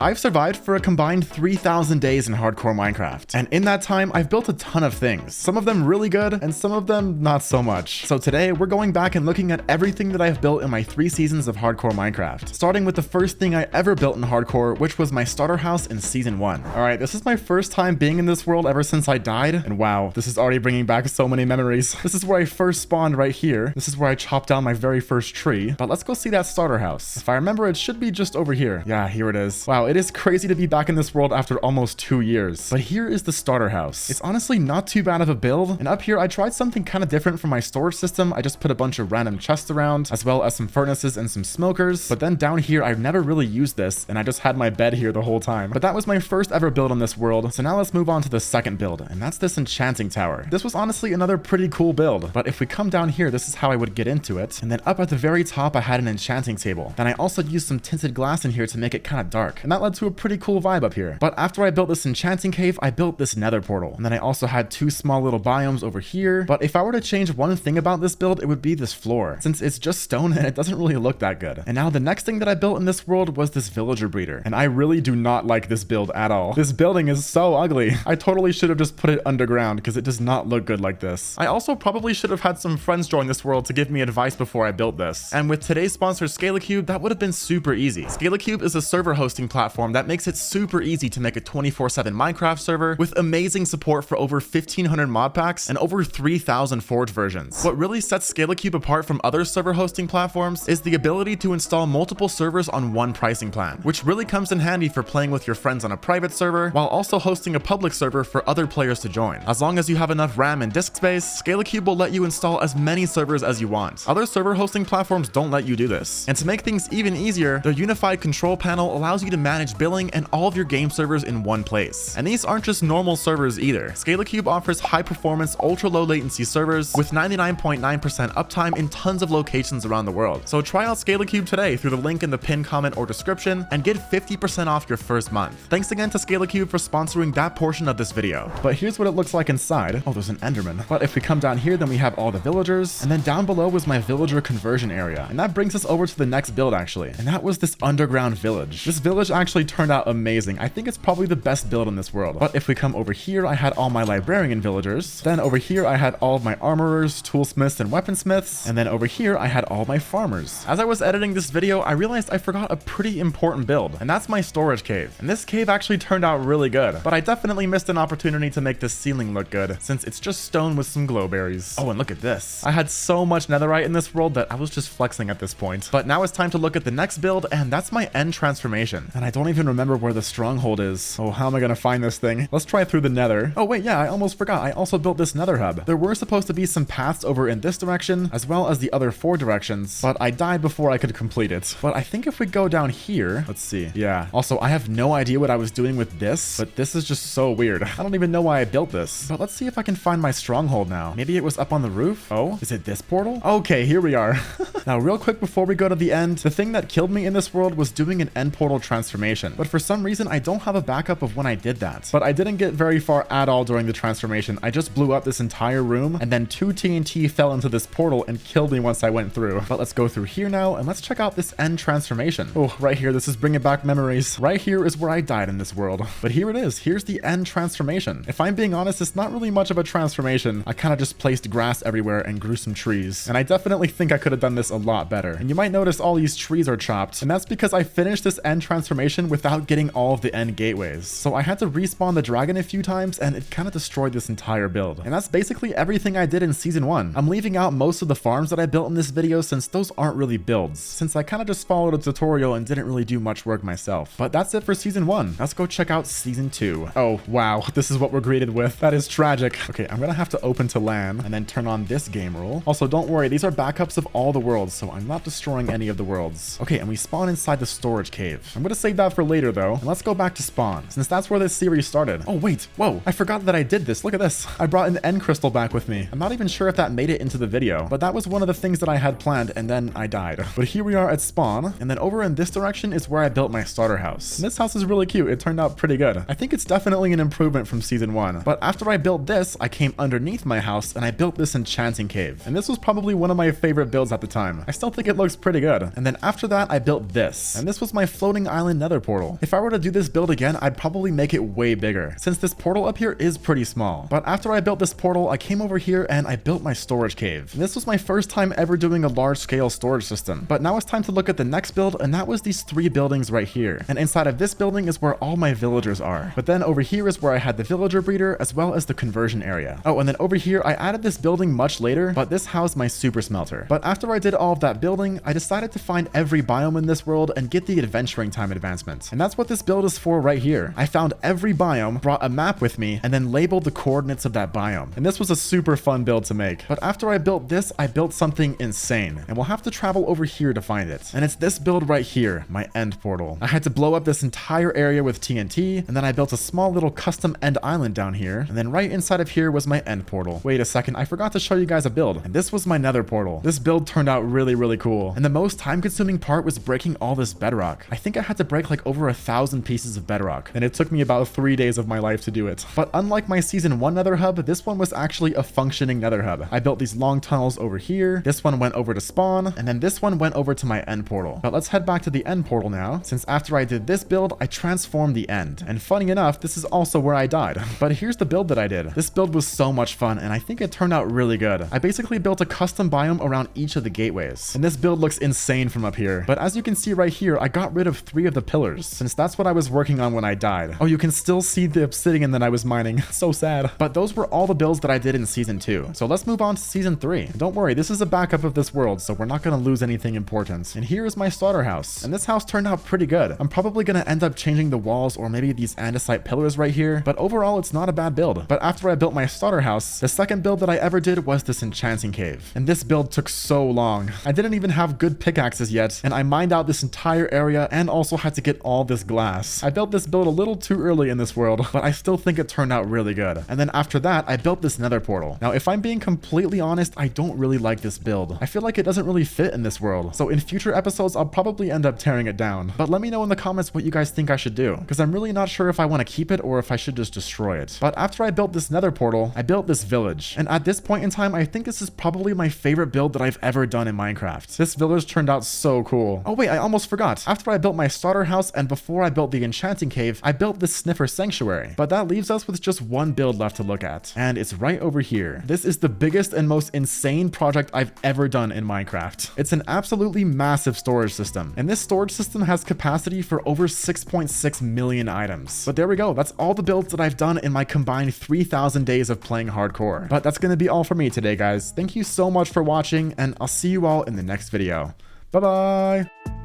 I've survived for a combined 3,000 days in hardcore Minecraft, and in that time, I've built a ton of things. Some of them really good, and some of them not so much. So today, we're going back and looking at everything that I've built in my 3 seasons of hardcore Minecraft, starting with the first thing I ever built in hardcore, which was my starter house in season 1. Alright, this is my first time being in this world ever since I died, and wow, this is already bringing back so many memories. This is where I first spawned right here. This is where I chopped down my very first tree, but let's go see that starter house. If I remember, it should be just over here. Yeah, here it is. Wow, it is crazy to be back in this world after almost 2 years. But here is the starter house. It's honestly not too bad of a build, and up here I tried something kind of different from my storage system. I just put a bunch of random chests around, as well as some furnaces and some smokers. But then down here, I've never really used this, and I just had my bed here the whole time. But that was my first ever build on this world, so now let's move on to the second build, and that's this enchanting tower. This was honestly another pretty cool build, but if we come down here, this is how I would get into it. And then up at the very top, I had an enchanting table. Then I also used some tinted glass in here to make it kind of dark, and that led to a pretty cool vibe up here. But after I built this enchanting cave, I built this nether portal, and then I also had 2 small little biomes over here. But if I were to change one thing about this build, it would be this floor, since it's just stone and it doesn't really look that good. And now the next thing that I built in this world was this villager breeder, and I really do not like this build at all. This building is so ugly. I totally should have just put it underground because it does not look good like this. I also probably should have had some friends join this world to give me advice before I built this. And with today's sponsor aCookieGod, that would have been super easy. aCookieGod is a server hosting platform that makes it super easy to make a 24/7 Minecraft server with amazing support for over 1,500 mod packs and over 3,000 forge versions. What really sets aCookieGod apart from other server hosting platforms is the ability to install multiple servers on one pricing plan, which really comes in handy for playing with your friends on a private server while also hosting a public server for other players to join. As long as you have enough RAM and disk space, aCookieGod will let you install as many servers as you want. Other server hosting platforms don't let you do this. And to make things even easier, their unified control panel allows you to manage billing and all of your game servers in one place. And these aren't just normal servers either. aCookieGod offers high-performance, ultra-low latency servers with 99.9% uptime in tons of locations around the world. So try out aCookieGod today through the link in the pinned comment or description and get 50% off your first month. Thanks again to aCookieGod for sponsoring that portion of this video. But here's what it looks like inside. Oh, there's an enderman. But if we come down here, then we have all the villagers, and then down below was my villager conversion area. And that brings us over to the next build actually. And that was this underground village. This village actually turned out amazing. I think it's probably the best build in this world. But if we come over here, I had all my librarian villagers. Then over here, I had all of my armorers, toolsmiths, and weaponsmiths. And then over here, I had all my farmers. As I was editing this video, I realized I forgot a pretty important build, and that's my storage cave. And this cave actually turned out really good, but I definitely missed an opportunity to make this ceiling look good, since it's just stone with some glowberries. Oh, and look at this. I had so much netherite in this world that I was just flexing at this point. But now it's time to look at the next build, and that's my end transformation. And I don't even remember where the stronghold is. Oh, how am I gonna find this thing? Let's try through the nether. Oh wait, yeah, I almost forgot. I also built this nether hub. There were supposed to be some paths over in this direction, as well as the other 4 directions, but I died before I could complete it. But I think if we go down here, let's see. Yeah. Also, I have no idea what I was doing with this, but this is just so weird. I don't even know why I built this. But let's see if I can find my stronghold now. Maybe it was up on the roof? Oh, is it this portal? Okay, here we are. Now, real quick before we go to the end, the thing that killed me in this world was doing an end portal transformation. But for some reason, I don't have a backup of when I did that. But I didn't get very far at all during the transformation. I just blew up this entire room, and then 2 TNT fell into this portal and killed me once I went through. But let's go through here now, and let's check out this end transformation. Oh, right here, this is bringing back memories. Right here is where I died in this world. But here it is. Here's the end transformation. If I'm being honest, it's not really much of a transformation. I kind of just placed grass everywhere and grew some trees. And I definitely think I could have done this a lot better. And you might notice all these trees are chopped, and that's because I finished this end transformation without getting all of the end gateways. So I had to respawn the dragon a few times, and it kind of destroyed this entire build. And that's basically everything I did in season 1. I'm leaving out most of the farms that I built in this video since those aren't really builds, since I kind of just followed a tutorial and didn't really do much work myself. But that's it for season 1. Let's go check out season 2. Oh, wow. This is what we're greeted with. That is tragic. Okay, I'm gonna have to open to LAN and then turn on this game rule. Also, don't worry, these are backups of all the worlds, so I'm not destroying any of the worlds. Okay, and we spawn inside the storage cave. I'm gonna save that for later though, and let's go back to spawn, since that's where this series started. Oh wait, whoa, I forgot that I did this. Look at this. I brought an end crystal back with me. I'm not even sure if that made it into the video, but that was one of the things that I had planned, and then I died. But here we are at spawn, and then over in this direction is where I built my starter house. And this house is really cute. It turned out pretty good. I think it's definitely an improvement from season 1. But after I built this, I came underneath my house and I built this enchanting cave. And this was probably one of my favorite builds at the time. I still think it looks pretty good. And then after that, I built this. And this was my floating island nether portal. If I were to do this build again, I'd probably make it way bigger, since this portal up here is pretty small. But after I built this portal, I came over here and I built my storage cave. And this was my first time ever doing a large-scale storage system. But now it's time to look at the next build, and that was these 3 buildings right here. And inside of this building is where all my villagers are. But then over here is where I had the villager breeder, as well as the conversion area. Oh, and then over here, I added this building much later, but this housed my super smelter. But after I did all of that building, I decided to find every biome in this world and get the adventuring time advancement. And that's what this build is for right here. I found every biome, brought a map with me, and then labeled the coordinates of that biome. And this was a super fun build to make. But after I built this, I built something insane, and we'll have to travel over here to find it. And it's this build right here, my end portal. I had to blow up this entire area with TNT, and then I built a small little custom end island down here, and then right inside of here was my end portal. Wait a second, I forgot to show you guys a build, and this was my nether portal. This build turned out really cool, and the most time-consuming part was breaking all this bedrock. I think I had to break like over 1,000 pieces of bedrock, and it took me about 3 days of my life to do it. But unlike my season 1 nether hub, this one was actually a functioning nether hub. I built these long tunnels over here, this one went over to spawn, and then this one went over to my end portal. But let's head back to the end portal now, since after I did this build, I transformed the end. And funny enough, this is also where I died. But here's the build that I did. This build was so much fun, and I think it turned out really good. I basically built a custom biome around each of the gateways, and this build looks insane from up here. But as you can see right here, I got rid of 3 of the pillars, since that's what I was working on when I died. Oh, you can still see the obsidian that I was mining. So sad. But those were all the builds that I did in season 2. So let's move on to season 3. Don't worry, this is a backup of this world, so we're not going to lose anything important. And here is my starter house, and this house turned out pretty good. I'm probably going to end up changing the walls or maybe these andesite pillars right here, but overall it's not a bad build. But after I built my starter house, the second build that I ever did was this enchanting cave, and this build took so long. I didn't even have good pickaxes yet, and I mined out this entire area and also had to get all this glass. I built this build a little too early in this world, but I still think it turned out really good. And then after that, I built this nether portal. Now, if I'm being completely honest, I don't really like this build. I feel like it doesn't really fit in this world. So in future episodes, I'll probably end up tearing it down. But let me know in the comments what you guys think I should do, because I'm really not sure if I want to keep it or if I should just destroy it. But after I built this nether portal, I built this village. And at this point in time, I think this is probably my favorite build that I've ever done in Minecraft. This village turned out so cool. Oh wait, I almost forgot. After I built my starter house and before I built the enchanting cave, I built this sniffer sanctuary. But that leaves us with just one build left to look at, and it's right over here. This is the biggest and most insane project I've ever done in Minecraft. It's an absolutely massive storage system, and this storage system has capacity for over 6.6 million items. But there we go. That's all the builds that I've done in my combined 3,000 days of playing hardcore. But that's gonna be all for me today, guys. Thank you so much for watching, and I'll see you all in the next video. Bye bye.